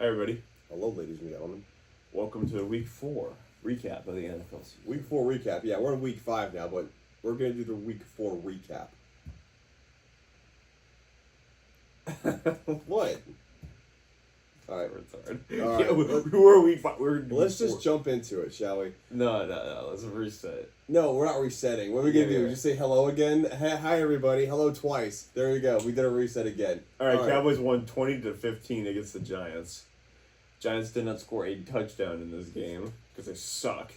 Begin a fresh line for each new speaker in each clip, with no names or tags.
Hey everybody,
Hello, ladies and gentlemen.
welcome to Week 4 recap of the NFL season.
Week 4 recap. Yeah, we're in Week 5 now, but we're going to do the Week 4 recap. What? All right.
It's hard.
All right,
Yeah,
let's-
we were Week 5. We're
Let's just jump into it, shall we?
No. Let's reset.
No, we're not resetting. What are we going to do?
Yeah.
Just say hello again? Hi, everybody. Hello twice. There you go. We did a reset again.
All right, Cowboys won 20-15 against the Giants. Giants did not score a touchdown in this game because they suck.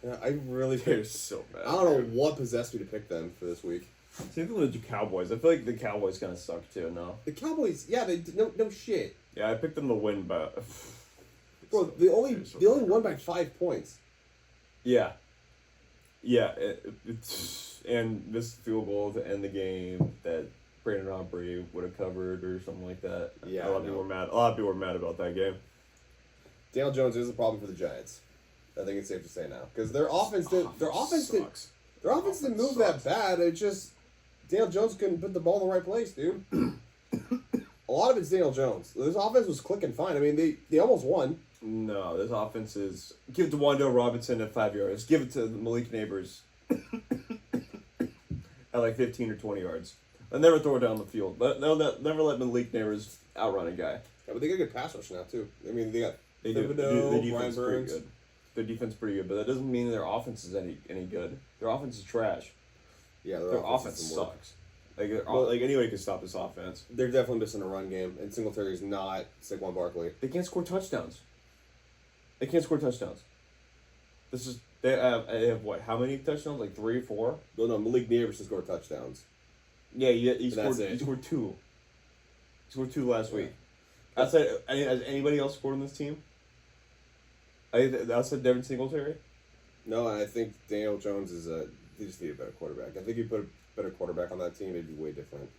Yeah, I really
They're
picked.
so bad.
I don't know what possessed me to pick them for this week.
Same thing with the Cowboys. I feel like the Cowboys kind of suck too. No.
The Cowboys, yeah, they did no shit.
Yeah, I picked them to win, but
Bro, they only won by 5 points.
Yeah. It's and missed field goal to end the game that Brandon Aubrey would have covered or something like that.
Yeah,
a lot of people were mad. A lot of people were mad about that game.
Daniel Jones is a problem for the Giants. I think it's safe to say now because their offense didn't
Sucks.
move that bad. It just Daniel Jones couldn't put the ball in the right place, dude. A lot of it's Daniel Jones. This offense was clicking fine. I mean, they almost won.
No, this offense is give it to Wando Robinson at 5 yards. Give it to Malik Neighbors at like 15 or 20 yards. They'll never throw it down the field. They'll never let Malik Neighbors outrun a guy.
Yeah, but they got a good pass rush now too. I mean, they got
They do.
Thibodeau,
The defense
Brian
is pretty
Burns.
good. Their defense is pretty good, but that doesn't mean their offense is any good. Their offense is trash.
Yeah,
Their offense
doesn't work.
sucks. Like anybody can stop this offense.
They're definitely missing a run game, and Singletary is not Saquon Barkley.
They can't score touchdowns. They can't score touchdowns. They have what? How many touchdowns? Like 3 or 4?
No, Malik Neighbors can score touchdowns.
Yeah, he
And
scored.
that's it.
He scored 2. He scored 2 last
Yeah.
week. Outside, has anybody else scored on this team? Outside Devin Singletary.
No, I think Daniel Jones is they just need a better quarterback. I think you put a better quarterback on that team, it'd be way different.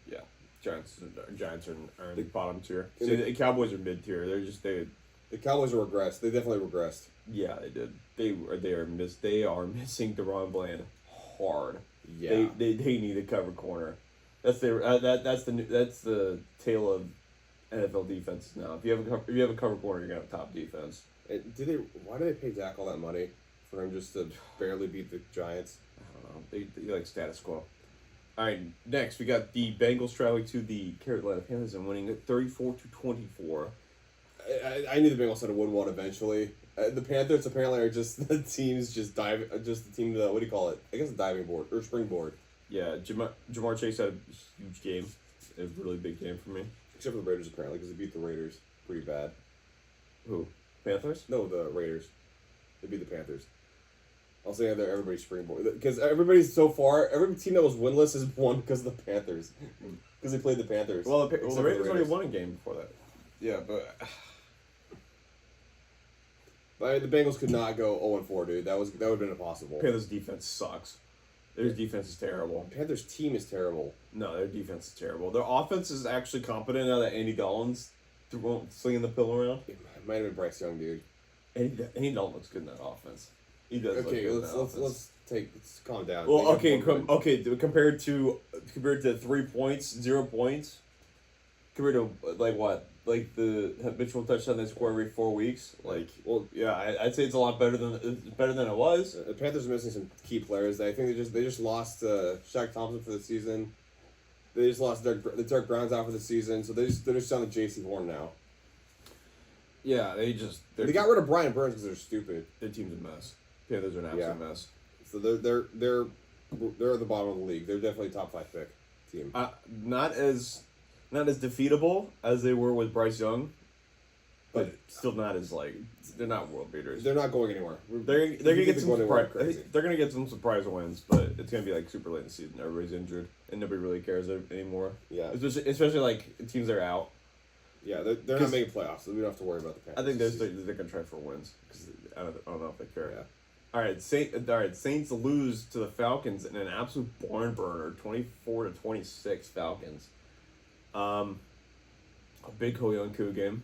Yeah, Giants are in the bottom tier.
And
See, the Cowboys are mid tier.
The Cowboys are regressed. They definitely regressed.
Yeah, they did. They are missing Deron Bland hard.
Yeah.
They need a cover corner. That's that's the tale of NFL defenses now. If you have a cover corner, you're gonna have top defense.
Why did they pay Dak all that money for him just to barely beat the Giants?
I don't know. They like status quo. All right, next we got the Bengals traveling to the Carolina Panthers and winning it 34-24.
I knew the Bengals had to win one eventually. The Panthers apparently are just the teams just the team what do you call it? I guess a diving board or springboard.
Yeah, Jamar Chase had a huge game, a really big game for me.
Except for the Raiders apparently because they beat the Raiders pretty bad.
Who? Panthers?
No, the Raiders. They beat the Panthers. I'll say they're everybody's springboard because everybody's so far every team that was winless has won because of the Panthers because they played the Panthers.
Well, the
Except for
Raiders already won a game before that. Yeah, but
the Bengals could not go 0-4, dude. That would have been impossible.
Panthers' defense sucks. Their defense is terrible.
Panthers team is terrible.
No, their defense is terrible. Their offense is actually competent now that Andy Dalton's slinging the pill around.
It might have been Bryce Young, dude.
Andy Dalton looks good in that offense. He does.
Okay,
look good in that offense.
let's calm down.
Well,
They have one win.
okay. Compared to 3 points, 0 points, compared to like what, like the habitual touchdown they score every 4 weeks. Like, well, yeah, I'd say it's a lot better than it was.
The Panthers are missing some key players. I think they just lost Shaq Thompson for the season. They just lost the Dirk Brown's out for the season, so they're just selling J.C. Horn now.
Yeah, they
got rid of Brian Burns because they're stupid.
Their team's a mess. Panthers are an absolute mess.
So they're at the bottom of the league. They're definitely a top 5 pick team.
Not as defeatable as they were with Bryce Young, but still not as they're not world beaters.
They're not going anywhere.
They're gonna get some surprise.
Crazy.
They're gonna get some surprise wins, but it's gonna be like super late in the season. Everybody's injured, and nobody really cares anymore.
Yeah,
especially like teams that are out.
Yeah, they're not making playoffs, so we don't have to worry about the Panthers.
I think they're gonna try for wins because I don't know if they care.
Yeah.
All right, Saints lose to the Falcons in an absolute barn burner, 24-26 Falcons. A big Koyonku game.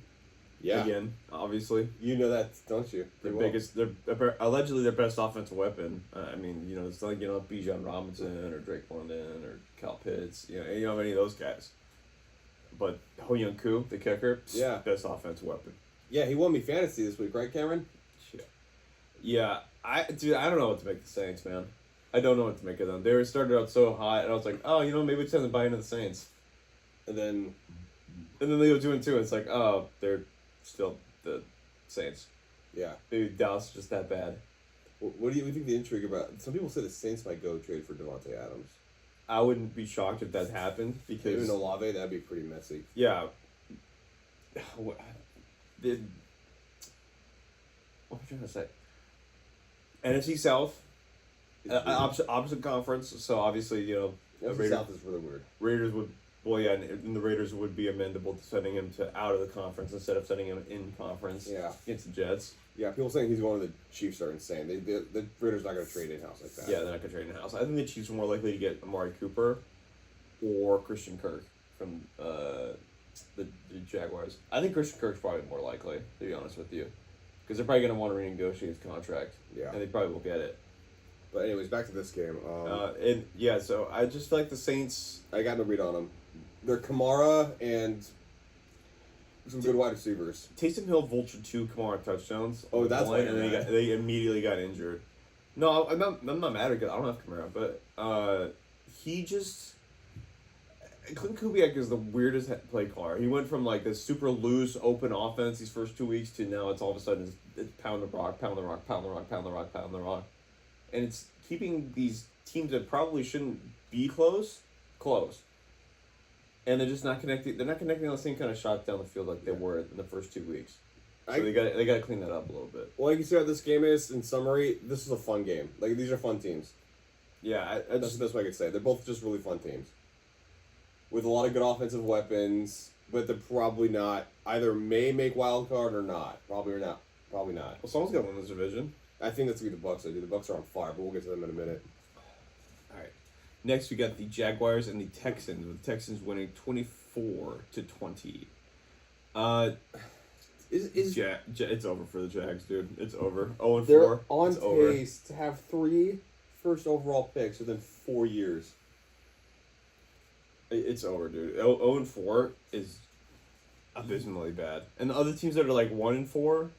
Yeah.
Again, obviously.
You know that, don't you?
Their allegedly their best offensive weapon. I mean, it's like Bijan Robinson or Drake London or Kyle Pitts. You don't have any of those guys. But Ho Young Koo, the kicker,
Yeah.
best offensive weapon.
Yeah, he won me fantasy this week, right, Cameron?
Shit. Yeah, I don't know what to make the Saints, man. I don't know what to make of them. They were started out so hot, and I was like, oh, maybe it's time to buy into the Saints.
And then
And then they go 2-2. It's like, oh, they're still the Saints.
yeah.
Maybe Dallas is just that bad.
What do you think the intrigue about? Some people say the Saints might go trade for Devontae Adams.
I wouldn't be shocked if that happened because
Even Olave, that'd be pretty messy.
yeah. What am I trying to say? NFC South, opposite conference. So obviously,
NFC South is really weird.
Raiders would. Well, yeah, and the Raiders would be amendable to sending him out of the conference instead of sending him in conference.
Yeah.
Against the Jets.
Yeah, people saying he's going to the Chiefs are insane. The Raiders not going to trade in-house like that.
Yeah, they're not going to trade in house. I think the Chiefs are more likely to get Amari Cooper or Christian Kirk from the Jaguars. I think Christian Kirk's probably more likely, to be honest with you. Because they're probably going to want to renegotiate his contract.
Yeah.
And they probably will get it.
But anyways, back to this game.
And yeah, so I just feel like the Saints.
I got no read on them. They're Kamara and some good wide receivers.
Taysom Hill vultured 2 Kamara touchdowns.
Oh, that's why
and
you're mad.
they immediately got injured. No, I'm not mad because I don't have Kamara, but he just. Clint Kubiak is the weirdest play caller. He went from like this super loose, open offense these first 2 weeks to now it's all of a sudden it's pound the rock, pound the rock, pound the rock, pound the rock, pound the rock. And it's keeping these teams that probably shouldn't be close. And they're just not connecting. They're not connecting on the same kind of shots down the field like they were in the first 2 weeks. So they got to clean that up a little bit.
Well, you can see what this game is. In summary, this is a fun game. Like, these are fun teams.
Yeah,
That's the best way I could say. They're both just really fun teams. With a lot of good offensive weapons, but they're probably not. Either may make wild card or not. Probably or not. Probably not.
Well, someone's got to win this division.
I think that's going to be the Bucks. The Bucks are on fire, but we'll get to them in a minute.
All right. Next, we got the Jaguars and the Texans, with the Texans winning 24-20. It's over for the Jags, dude. It's over. 0-4.
They're on
it's over.
pace to have 3 first overall picks within 4 years.
It's over, dude. 0-4 is abysmally bad. And the other teams that are like 1-4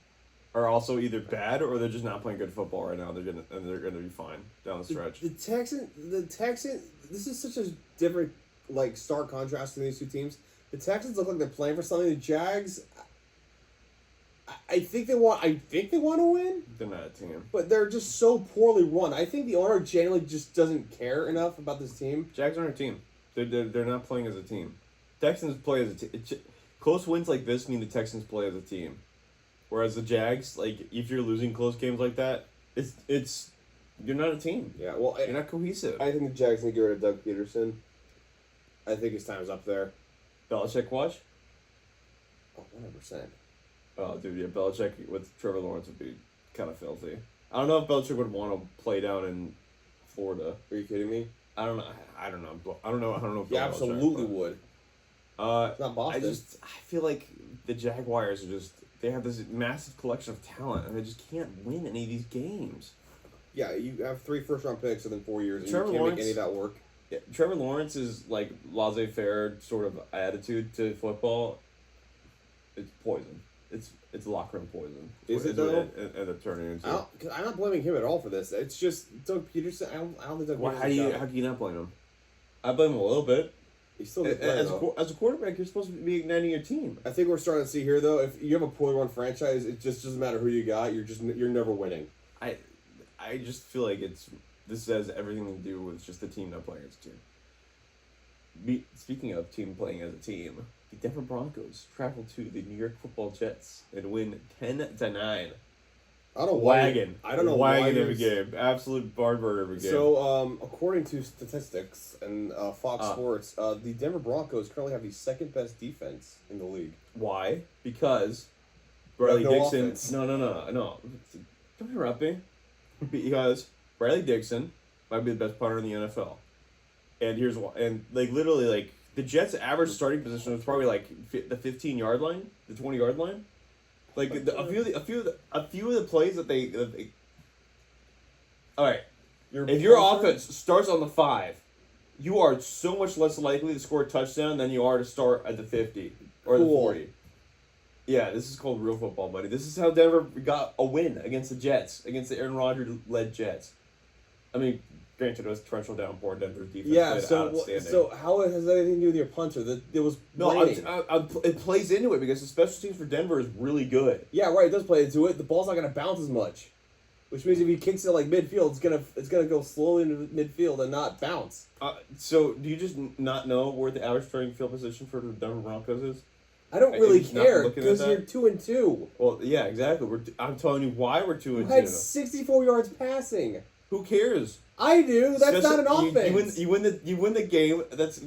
are also either bad or they're just not playing good football right now. They're gonna be fine down the stretch.
The Texan. This is such a different, like, stark contrast in these two teams. The Texans look like they're playing for something. The Jags, I think they want to win,
They're not a team.
but they're just so poorly run. I think the owner generally just doesn't care enough about this team.
Jags aren't a team. They're not playing as a team. Texans play as a team. Close wins like this mean the Texans play as a team. Whereas the Jags, like, if you're losing close games like that, it's you're not a team.
Yeah, well,
You're not cohesive.
I think the Jags need to get rid of Doug Peterson. I think his time's up there.
Belichick watch?
Oh, 100%.
Oh, dude, yeah, Belichick with Trevor Lawrence would be kind of filthy. I don't know if Belichick would want to play down in Florida.
Are you kidding me?
I don't know. I don't know.
Yeah, absolutely would. It's not Boston.
I feel like the Jaguars are they have this massive collection of talent and they just can't win any of these games.
Yeah, you have 3 first-round picks within 4 years, and
Trevor
you can't
Lawrence,
make any of that work.
Yeah, Trevor Lawrence is like laissez-faire sort of attitude to football. It's poison. It's locker room poison.
Is it,
what
though?
It ended up turning into.
I'm not blaming him at all for this. It's just Doug Peterson. I don't think Doug
Why,
Peterson.
how can you not blame him? I blame him a little bit.
He's still a good player, though.
As a quarterback, you're supposed to be igniting your team.
I think we're starting to see here, though, if you have a poorly run franchise, it just doesn't matter who you got. You're never winning.
I just feel like this has everything to do with just the team not playing as a team. Speaking of team playing as a team, the Denver Broncos travel to the New York Football Jets and win 10-9.
I don't know why. I don't know why.
Wagon every game. Absolute barn burner every game.
So, according to statistics and Fox Sports, the Denver Broncos currently have the second best defense in the league.
Why? Because Bradley
no
Dixon.
offense.
No. Don't interrupt me. Because Bradley Dixon might be the best punter in the NFL. And here's why. And like literally, like the Jets' average starting position was probably like the 15-yard line, the 20-yard line. Like a few of the plays that they. All right, if your offense starts on the 5, you are so much less likely to score a touchdown than you are to start at the 50 or the
Cool.
40. Yeah, this is called real football, buddy. This is how Denver got a win against the Jets, against the Aaron Rodgers-led Jets. I mean, granted, it was torrential downpour. Denver's defense played outstanding.
So how has that anything to do with your punter? That it was raining.
It plays into it because the special teams for Denver is really good.
Yeah, right. It does play into it. The ball's not gonna bounce as much, which means if he kicks it like midfield, it's gonna go slowly into midfield and not bounce.
So do you just not know where the average starting field position for the Denver Broncos is?
I don't really
You're not
care
looking at
because
that?
you're 2-2.
Well, yeah, exactly. I'm telling you why we're 2-2.
You had 64 yards passing.
Who cares?
I do. That's not an offense.
You win the game. That's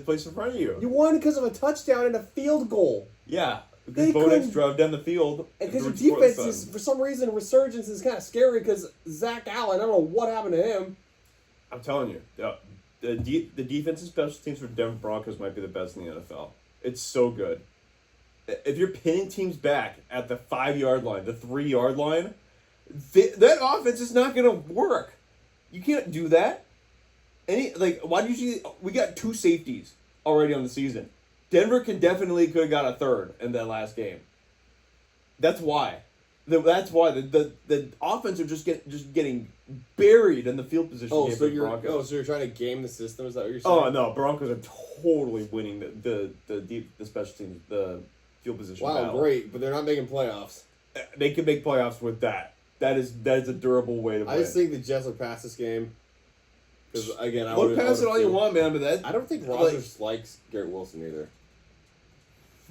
placed in front of you.
You won because of a touchdown and a field goal.
Yeah,
They
because Bo Nix
couldn't-
drove down the field.
And because your
to score the
defense is,
sun.
for some reason, resurgence is kind of scary because Zach Allen, I don't know what happened to him.
I'm telling you, the defensive special teams for Denver Broncos might be the best in the NFL. It's so good. If you're pinning teams back at the 5-yard line, the 3-yard line, that offense is not going to work. You can't do that. Why do you see? We got 2 safeties already on the season. Denver could have got a third in that last game. That's why. That's why the offense are just getting buried in the field position.
Oh,
game
so
for Broncos.
you're trying to game the system? Is that what you're saying?
Oh no, Broncos are totally winning the special teams, the field position.
Wow,
battle.
great, but they're not making playoffs.
They can make playoffs with that. That is a durable way to win.
I just think the Jets will pass this game. Because again,
Look past it all you want, man, but that
I don't think Rodgers likes Garrett Wilson either.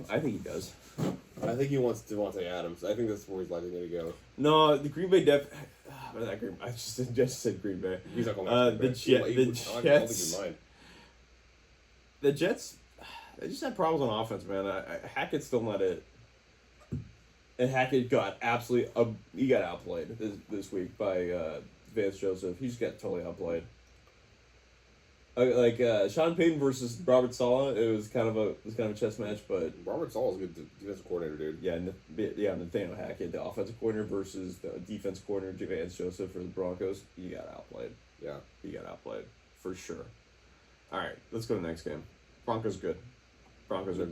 I think he does.
I think he wants Devontae Adams. I think that's where he's likely going to go.
No, the Green Bay I just said Green Bay.
He's not going
The Jets. The Jets, they just had problems on offense, man. Hackett's still not it. And Hackett got he got outplayed this week by Vance Joseph. He just got totally outplayed. Sean Payton versus Robert Saleh, it was kind of a chess match, but
Robert Saleh's a good defensive coordinator, dude.
yeah, Nathaniel Hackett, the offensive coordinator versus the defense coordinator Vance Joseph for the Broncos. He got outplayed.
Yeah,
he got outplayed for sure. All right, let's go to the next game. Broncos good. Broncos are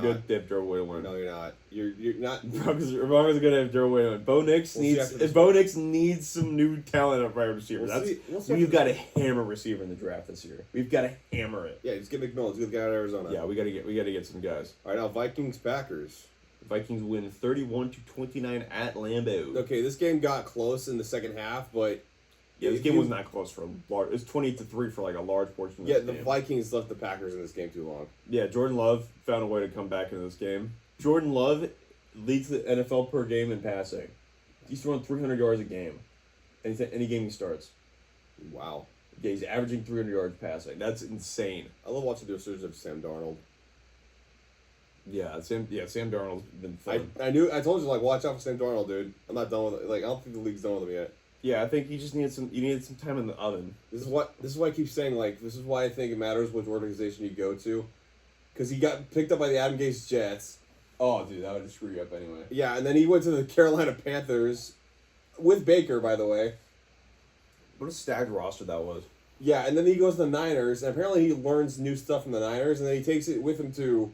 good. They have Joe Way to win.
No, you're not. You're not.
Broncos are going to have Joe Way to win. Bo Nix needs some new talent at wide receiver. We've got to hammer receiver in the draft this year. We've got to hammer it.
Yeah, just get McMillan. He's the guy out of Arizona.
Yeah, we got to get some guys.
All right, now Vikings Packers.
Vikings win 31-29 at Lambeau.
Okay, this game got close in the second half, but
yeah, this game was not close for a large. It was 20-3 for like a large portion of this game.
The Vikings left the Packers in this game too long.
Yeah, Jordan Love found a way to come back into this game. Jordan Love leads the NFL per game in passing. He's throwing 300 yards a game. Any game he starts.
Wow.
Yeah, he's averaging 300 yards passing. That's insane.
I love watching the resurgence of Sam Darnold.
Yeah, Sam Darnold's been fun.
I told you, watch out for Sam Darnold, dude. I'm not done with it. I don't think the league's done with him yet.
Yeah, I think he just needed some time in the oven.
This is why I keep saying, this is why I think it matters which organization you go to. Because he got picked up by the Adam Gase Jets.
Oh, dude, that would just screw you up anyway.
Yeah, and then he went to the Carolina Panthers with Baker, by the way.
What a stacked roster that was.
Yeah, and then he goes to the Niners, and apparently he learns new stuff from the Niners, and then he takes it with him to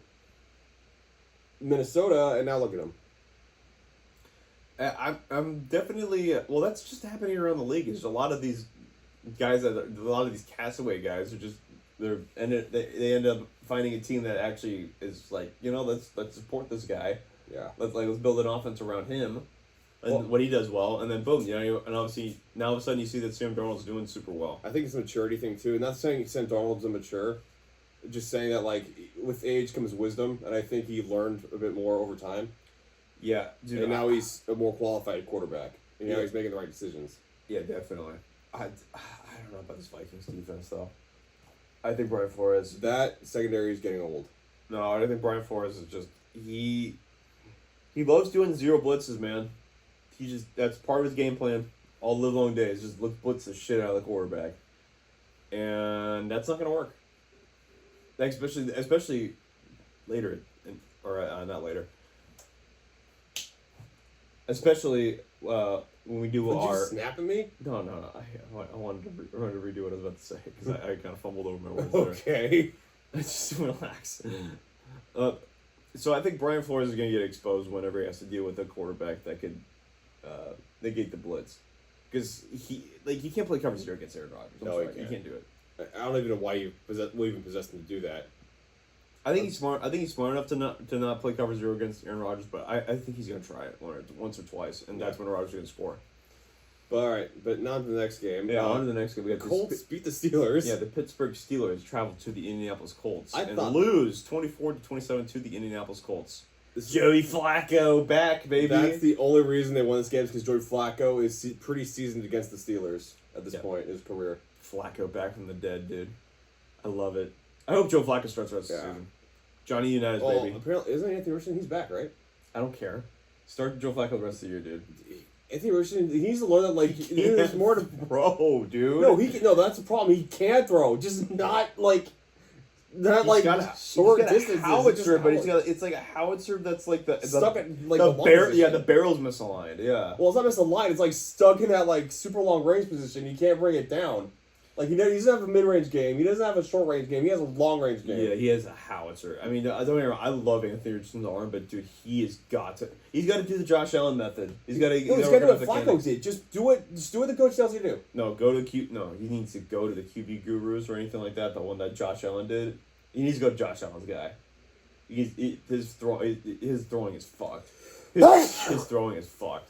Minnesota, and now look at him.
I'm definitely well. That's just happening around the league. There's a lot of these guys a lot of these castaway guys are just they end up finding a team that actually is let's support this guy.
Yeah.
Let's build an offense around him, and what he does well, and then boom, and obviously now all of a sudden you see that Sam Darnold's doing super well.
I think it's a maturity thing too. Not saying Sam Darnold's immature, just saying that with age comes wisdom, and I think he learned a bit more over time.
Yeah, dude.
And now he's a more qualified quarterback. And now he's making the right decisions.
Yeah, definitely. I don't know about this Vikings defense, though. I think Brian Flores...
That secondary is getting old.
No, I think Brian Flores is just... He loves doing zero blitzes, man. That's part of his game plan. All live long days. Just blitz the shit out of the quarterback. And that's not going to work. Especially later. Not later. Especially when we do
Would you
our
snap at me?
no. I wanted to redo what I was about to say because I kind of fumbled over my words there.
Okay.
Just relax. So I think Brian Flores is going to get exposed whenever he has to deal with a quarterback that could negate the blitz, because he can't play cover zero against Aaron Rodgers.
No, he can't
do it.
I don't even know why you even possessed him to do that.
I think he's smart. I think he's smart enough to not play cover zero against Aaron Rodgers, but I think he's going to try it once or twice, and that's when Rodgers is going to score.
But all right, but now to the next game.
Yeah, on to the next game. We got
Colts beat the Steelers.
Yeah, the Pittsburgh Steelers travel to the Indianapolis Colts and
thought-
lose 24-27 to the Indianapolis Colts. Joey Flacco back, baby.
That's the only reason they won this game is because Joey Flacco is pretty seasoned against the Steelers at this point in his career.
Flacco back from the dead, dude. I love it. I hope Joe Flacco starts the rest of the season. Johnny Unitas, baby.
Apparently, isn't Anthony Richardson? He's back, right?
I don't care. Start Joe Flacco the rest of the year, dude.
Anthony Richardson, he needs to learn that, like, there's more to...
Bro, dude.
No, that's the problem. He can throw, just not, like... Not
He's
like
got a,
short
he's got
distances.
a howitzer, but it's like a howitzer that's like the
stuck at like
the
the
barrel. Yeah, the barrel's misaligned. Yeah.
Well, it's not just a line. It's like stuck in that like super long range position. You can't bring it down. Like he doesn't have a mid range game. He doesn't have a short range game. He has a long range game.
Yeah, he has a howitzer. I mean, don't get me wrong. I love Anthony Richardson's arm, but dude, he's got to do the Josh Allen method. He's got to.
No, he's got to do what Flacco did. Just do it. Just do what the coach tells you to do.
No, go to Q. No, he needs to go to the QB gurus or anything like that. The one that Josh Allen did. He needs to go to Josh Allen's guy. His throwing is fucked. His throwing is fucked.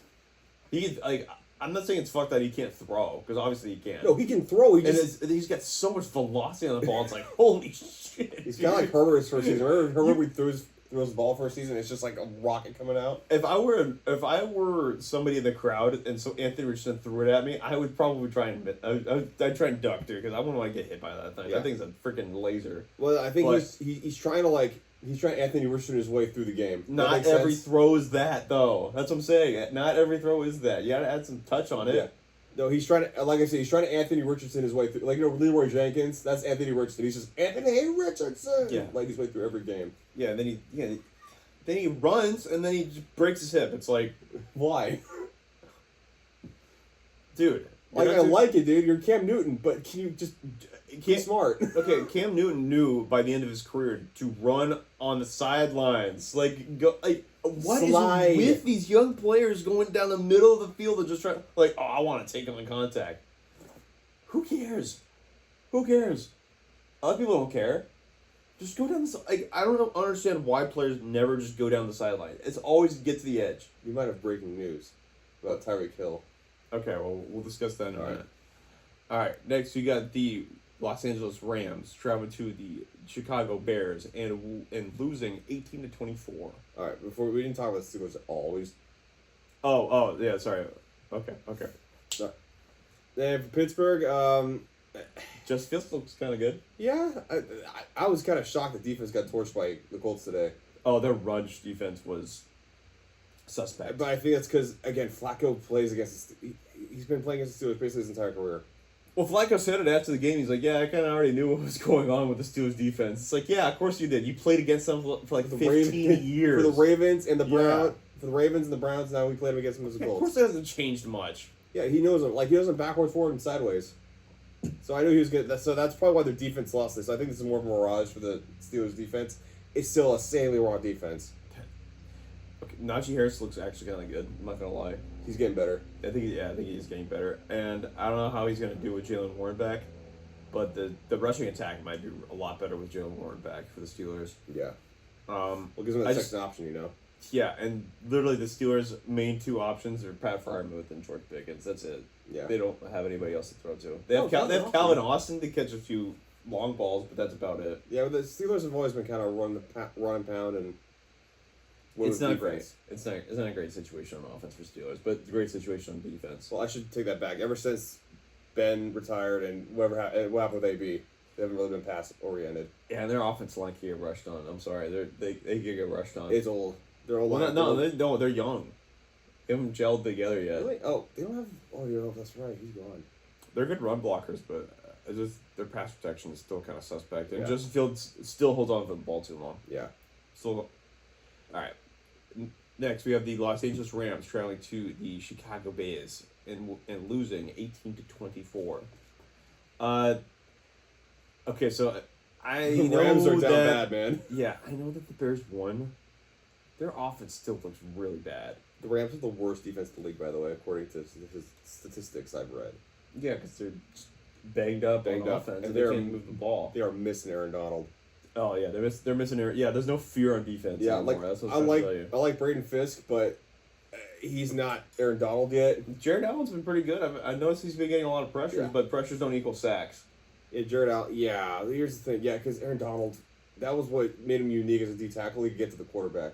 I'm not saying it's fucked that he can't throw, because obviously he can.
No, he can throw.
He's got so much velocity on the ball. It's like holy shit.
He's kind of like Herbert's first season. Remember Herbert threw his ball first season? It's just like a rocket coming out.
If I were somebody in the crowd and so Anthony Richardson threw it at me, I would probably try and I'd try and duck, dude, because I wouldn't want to get hit by that thing.
Yeah.
That thing's a freaking laser.
Well, I think he's trying to Anthony Richardson his way through the game.
Not every throw is that, though. That's what I'm saying. Not every throw is that. You gotta add some touch on it.
Yeah. No, he's trying to, like I said, he's trying to Anthony Richardson his way through. Like, Leroy Jenkins, that's Anthony Richardson. He's just Anthony Richardson.
Yeah.
Like his way through every game.
Yeah, and then he runs and then he just breaks his hip. It's like,
why?
Dude.
Like, I like it, dude. You're Cam Newton, but can you just be smart?
Okay, Cam Newton knew by the end of his career to run on the sidelines. What is with these young players going down the middle of the field and just trying, I want to take them in contact. Who cares? Who cares? Other people don't care. Just go down the I don't understand why players never just go down the sideline. It's always get to the edge.
You might have breaking news about Tyreek Hill.
Okay, well, we'll discuss that in a minute. All right, next we got the Los Angeles Rams traveling to the Chicago Bears and losing 18-24.
All right, before we didn't talk about the Steelers at all.
Oh, yeah, sorry. Okay.
And for Pittsburgh,
Just Fields looks kind of good.
yeah, I was kind of shocked the defense got torched by the Colts today.
Oh, their rush defense was suspect.
But I think that's because, again, Flacco plays against he's been playing against the Steelers basically his entire career.
Well, Flacco said it after the game. He's like, yeah, I kind of already knew what was going on with the Steelers defense. It's like, yeah, of course you did. You played against them for like 15 years.
For the Ravens and the Browns. For the Ravens and the Browns, now we played against them as the Colts.
Of course it hasn't changed much.
Yeah, he knows them. Like, he knows them backwards, forward, and sideways. So I knew he was good. So that's probably why their defense lost this. So I think this is more of a mirage for the Steelers defense. It's still a insanely raw defense.
Okay, Najee Harris looks actually kind of good. I'm not gonna lie.
He's getting better.
I think he's getting better, and I don't know how he's gonna do with Jalen Warren back, but the rushing attack might do a lot better with Jalen Warren back for the Steelers.
Yeah.
Well,
gives him that second option,
Yeah, and literally the Steelers' main two options are Pat Freiermuth and George Pickens. That's it.
Yeah.
They don't have anybody else to throw to. They have Calvin Austin to catch a few long balls, but that's about it.
Yeah, but the Steelers have always been kind of run and pound and.
It's not great. It's not a great situation on offense for Steelers, but it's a great situation on defense.
Well, I should take that back. Ever since Ben retired and what happened with AB, they haven't really been pass oriented.
Yeah, and their offensive line can get rushed on. I'm sorry, they can get rushed on.
It's old. They're old.
Well, they're young. They haven't gelled together yet.
Really? Oh, they don't have. Oh, yeah, that's right. He's gone.
They're good run blockers, but their pass protection is still kind of suspect. And Justin Fields still holds on to the ball too long.
Yeah.
Still. All right. Next, we have the Los Angeles Rams trailing to the Chicago Bears and losing 18-24. Okay, so I
The
know
Rams are down
that,
bad, man.
Yeah, I know that the Bears won. Their offense still looks really bad.
The Rams are the worst defense in the league, by the way, according to his statistics I've read.
Yeah, because they're just banged up on offense, and they can't move the ball.
They are missing Aaron Donald.
Oh yeah, they're missing Aaron. Yeah, there's no fear on defense.
Yeah,
anymore.
like
That's what
I
I'm trying
like
to tell you.
I like Braden Fisk, but he's not Aaron Donald yet.
Jared Allen's been pretty good. I noticed he's been getting a lot of pressures,
Yeah.
but pressures don't equal sacks.
Yeah, Jared Allen. Yeah, here's the thing. Yeah, because Aaron Donald, that was what made him unique as a D tackle. He could get to the quarterback.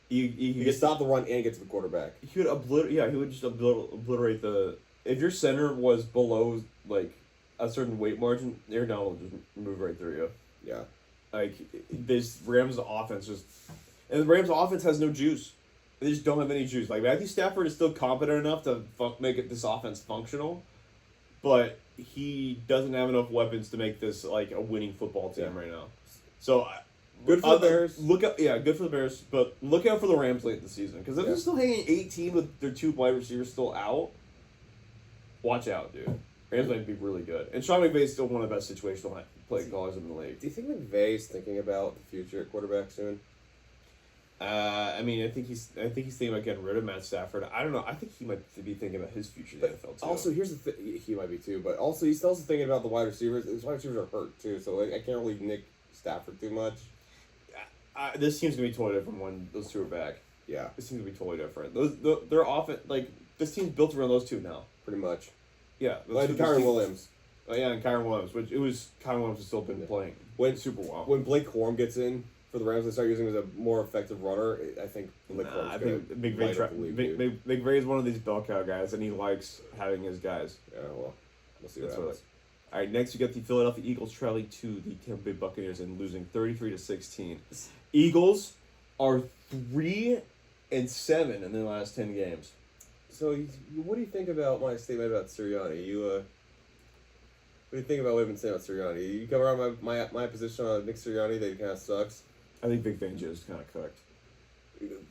He could stop the run and get to the quarterback.
He would he would just obliterate the. If your center was below like a certain weight margin, Aaron Donald would just move right through you.
Yeah.
Like this Rams offense and the Rams offense has no juice. They just don't have any juice. Like Matthew Stafford is still competent enough to make this offense functional, but he doesn't have enough weapons to make this like a winning football team right now. So
good for the Bears.
Good for the Bears, but look out for the Rams late in the season because if they're still hanging 18 with their two wide receivers still out, watch out, dude. Rams might be really good, and Sean McVay is still one of the best situational play callers in the league.
Do you think McVay's thinking about the future at quarterback soon?
I mean, I think he's thinking about getting rid of Matt Stafford. I don't know. I think he might be thinking about his future in the NFL too.
Also, here's the thing. He might be too, but also he's also thinking about the wide receivers. His wide receivers are hurt too, so like, I can't really nick Stafford too much.
This team's gonna be totally different when those two are back.
Yeah,
this team's gonna be totally different. They're often like this team's built around those two now.
pretty much.
Yeah,
Like Kyron Williams.
Oh yeah, and Kyron Williams, which Kyron Williams has still been playing super well.
When Blake Corum gets in for the Rams, they start using him as a more effective runner. I think Blake Corum's
I think McVay is one of these bell cow guys, and he likes having his guys.
Yeah, well, we'll see what
That's
happens.
All right, next we got the Philadelphia Eagles trailing to the Tampa Bay Buccaneers and losing 33-16. Eagles are 3-7 in their last 10 games.
So, what do you think about my statement about Sirianni? What do you think about what I've been saying about Sirianni? You come around my position on Nick Sirianni that he kind of sucks.
I think Vic Fangio is kind of cooked.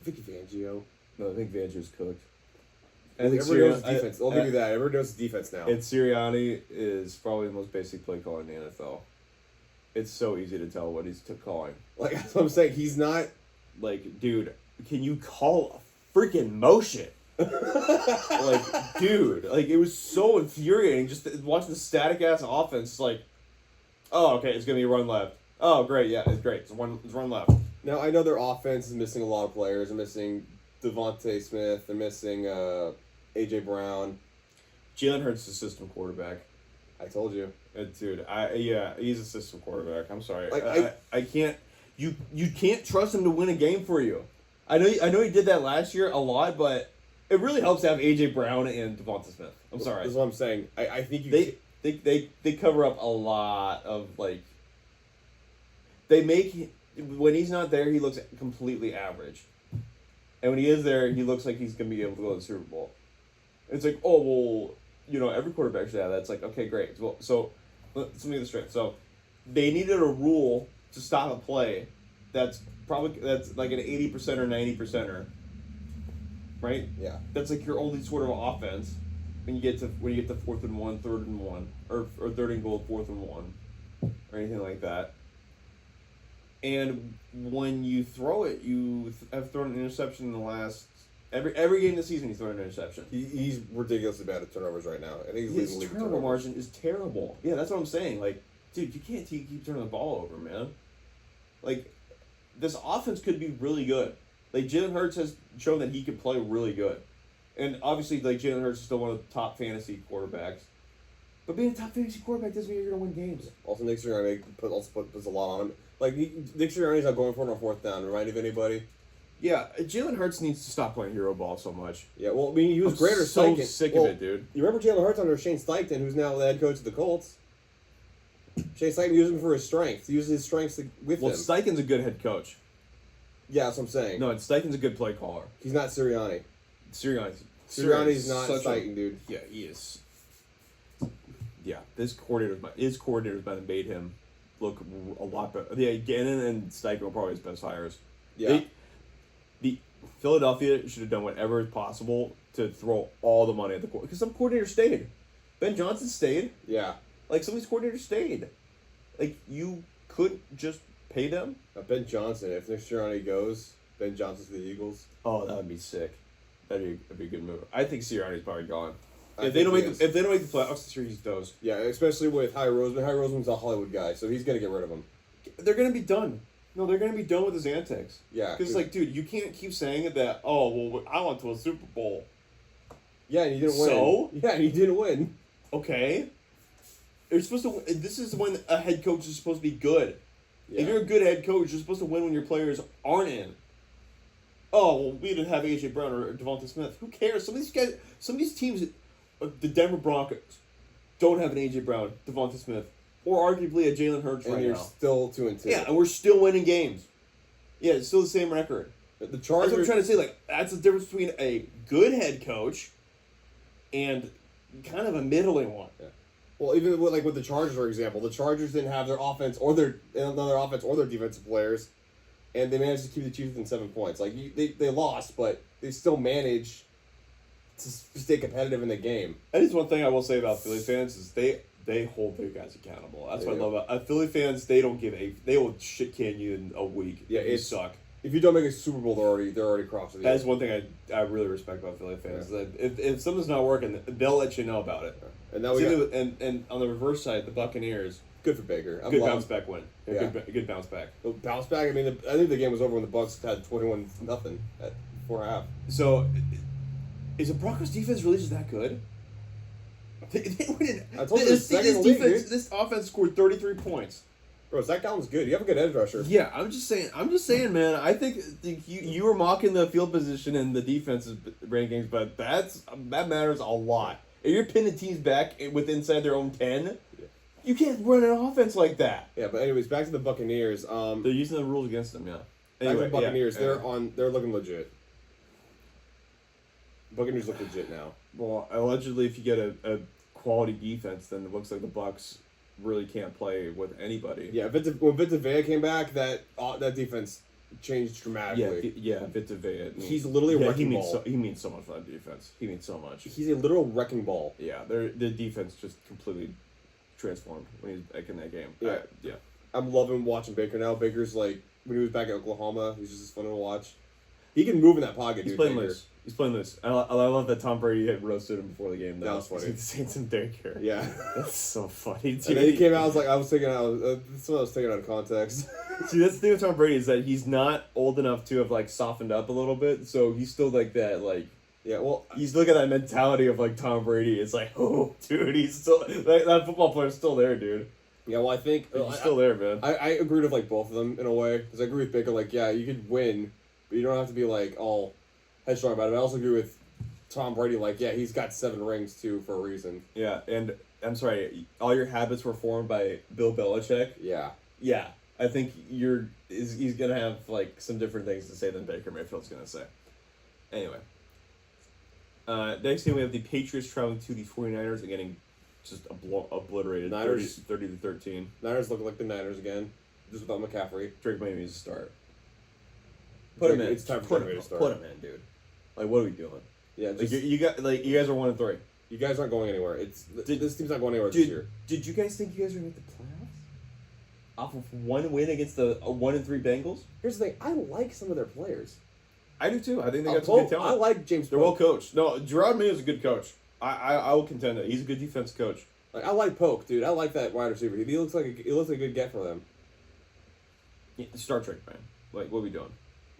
Vicky Fangio.
No, I think Fangio's cooked.
Everyone knows his defense. I'll give you that. Everyone knows his defense now.
And Sirianni is probably the most basic play caller in the NFL. It's so easy to tell what he's calling.
Like, that's what I'm saying. He's not...
Like, dude, can you call a freaking motion? Like, dude, like, it was so infuriating just watching the static-ass offense. Like, oh, okay, it's going to be a run left. Oh, great, yeah, it's great. It's run left.
Now, I know their offense is missing a lot of players. They're missing Devontae Smith. They're missing A.J. Brown.
Jalen Hurts is a system quarterback.
I told you.
Dude, he's a system quarterback. I'm sorry.
Like,
I can't... You can't trust him to win a game for you. I know he did that last year a lot, but it really helps to have A.J. Brown and Devonta Smith. I'm sorry.
That's what I'm saying. I think
They cover up a lot of, like... They make... When he's not there, he looks completely average. And when he is there, he looks like he's going to be able to go to the Super Bowl. It's like, oh, well, you know, every quarterback should have that. It's like, okay, great. Well, so, let's make this straight. So, they needed a rule to stop a play that's like an 80% or 90%er. Right?
Yeah.
That's like your only sort of offense when you get to 4th and 1, 3rd and 1, or 3rd and goal, 4th and 1, or anything like that. And when you throw it, you have thrown an interception in the last every game this season. He's thrown an interception.
He's ridiculously bad at turnovers right now. I think he's
His turnover margin is terrible. Yeah, that's what I'm saying. Like, dude, you can't keep turning the ball over, man. Like, this offense could be really good. Like, Jalen Hurts has shown that he can play really good. And obviously, like, Jalen Hurts is still one of the top fantasy quarterbacks. But being a top fantasy quarterback doesn't mean you're going to win games.
Also, Nick Sirianni puts a lot on him. Like, Nick Sirianni's not going for it on 4th down. Remind you of anybody?
Yeah, Jalen Hurts needs to stop playing hero ball so much.
Yeah, well, I mean, he was great under
so
Steichen.
sick of it, dude.
You remember Jalen Hurts under Shane Steichen, who's now the head coach of the Colts? Shane Steichen used him for his strengths. He used his strengths with him.
Well, Steichen's a good head coach.
Yeah, that's what I'm saying.
No, and Steichen's a good play caller.
He's not Sirianni.
Sirianni's
not Steichen, dude.
Yeah, he is. Yeah, his coordinators might have made him look a lot better. Yeah, Gannon and Steichen were probably his best hires.
Yeah.
Philadelphia should have done whatever is possible to throw all the money at the court because some coordinators stayed. Ben Johnson stayed.
Yeah.
Like some of these coordinators stayed. Like you could just pay them.
Ben Johnson. If Nick Sirianni goes, Ben Johnson's for the Eagles.
Oh, that would be sick. That'd be a good move. I think Sirianni's probably gone.
I
If they don't
think
make
he
if they don't make the playoffs this year, he's dozed.
Yeah, especially with Howie Roseman. Howie Roseman's a Hollywood guy, so he's gonna get rid of him.
They're gonna be done. No, they're gonna be done with his antics.
Yeah,
Because like, dude, you can't keep saying that. Oh well, I went to a Super Bowl.
yeah, and he didn't win.
So?
Yeah, and he didn't win.
Okay. You're supposed to. This is when a head coach is supposed to be good.
Yeah.
If you're a good head coach, you're supposed to win when your players aren't in. Oh well, we didn't have AJ Brown or Devonta Smith. Who cares? Some of these teams, the Denver Broncos, don't have an AJ Brown, Devonta Smith, or arguably a Jalen Hurts
and
right
you're
now.
still 2-2.
Yeah, and we're still winning games. Yeah, it's still the same record.
The
That's
Chargers.
what I'm trying to say. Like that's the difference between a good head coach and kind of a middling one.
Well, even with the Chargers, for example, the Chargers didn't have their offense or their defensive players, and they managed to keep the Chiefs within 7 points. Like they lost, but they still managed to stay competitive in the game.
That is one thing I will say about Philly fans is they hold their guys accountable. That's what I love about Philly fans. They don't they will shit can you in a week.
Yeah,
if you
it's-
suck.
If you don't make a Super Bowl, they're already crossed.
That is one thing I really respect about Philly fans. That if something's not working, they'll let you know about it.
And now we
Same
got,
with- and on the reverse side, the Buccaneers,
good for Baker.
good bounce back win.
Yeah.
Good bounce back.
Bounce back. I mean, I think the game was over when the Bucks had 21-0 at 4.5.
So, is the Broncos defense really just that good? They win.
I told you, it's second in the league, dude.
This offense scored 33 points.
Bro, Zach Dalton's good. You have a good edge rusher.
Yeah, I'm just saying, man. I think you were mocking the field position and the defense's rankings, but that matters a lot. If you're pinning teams back inside their own 10, you can't run an offense like that.
Yeah, but anyways, back to the Buccaneers.
They're using the rules against them, yeah.
Back
Anyway,
to the Buccaneers.
yeah.
They're looking legit. Buccaneers look legit now.
Well, allegedly, if you get a quality defense, then it looks like the Bucs really can't play with anybody.
Yeah, when Vita Vea came back, that defense changed dramatically.
Vita Vea.
He's literally a wrecking ball.
He means so much for that defense. He means so much.
He's a literal wrecking ball.
Yeah, the defense just completely transformed when he's back in that game.
Yeah.
Yeah.
I'm loving watching Baker now. Baker's like, when he was back at Oklahoma, he's just as fun to watch. He can move in that pocket,
He's
dude.
playing
Baker.
loose. He's playing loose. I love that Tom Brady had roasted him before the game.
That was funny.
The Saints and daycare.
Yeah.
That's so funny, dude.
And then he came out, I was taking out of context.
See, that's the thing with Tom Brady is that he's not old enough to have like softened up a little bit, so he's still like that. Like,
Yeah, well,
he's looking at that mentality of like Tom Brady. It's like, oh, dude, he's still that football player's still there, dude.
yeah, well, I think
He's still there, man.
I agree with like both of them in a way because I agree with Baker. Like, yeah, you could win, but you don't have to be like all headstrong about it. I also agree with Tom Brady. Like, yeah, he's got 7 rings too for a reason.
Yeah, and I'm sorry, all your habits were formed by Bill Belichick.
Yeah,
Yeah, I think he's gonna have like some different things to say than Baker Mayfield's gonna say. Anyway, next game we have the Patriots traveling to the 49ers and getting just obliterated.
Niners
30-13.
Niners look like the Niners again, just without McCaffrey.
Drake May needs to start. Put him in.
It's time for
Put
Drake May to start.
Put him in, dude. Like, what are we doing?
Yeah,
Like
just,
you guys are 1-3.
you guys aren't going anywhere. This team's not going anywhere this
Did
year.
Did you guys think you guys were gonna make the playoffs? Off of one win against the 1-3 Bengals?
Here's the thing: I like some of their players.
I do too. I think they got some good talent.
I like James.
They're well
Polk.
coached. No, Gerard Mayo is a good coach. I will contend that he's a good defense coach.
Like, I like Polk, dude. I like that wide receiver. He looks like a good get for them.
Yeah, Star Trek, man. Like, what are we doing?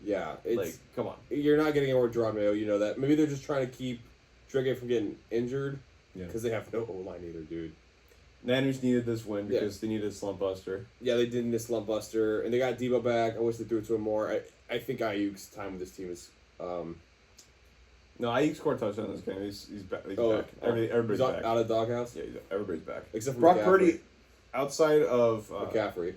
Yeah, it's
Like, come on.
you're not getting anywhere with Gerard Mayo. You know that. Maybe they're just trying to keep Drake from getting injured
Yeah.
because they have no O line either, dude.
Niners needed this win
Yeah.
because they needed a slump buster.
Yeah, they did miss Slump Buster, and they got Debo back. I wish they threw it to him more. I think Ayuk's time with this team is.
No, Ayuk scored a touchdown in this game. He's back. He's
Oh,
back. Everybody's
he's
back.
out of the doghouse.
Yeah, everybody's back.
Except for
Brock
McCaffrey.
Purdy, outside of
McCaffrey.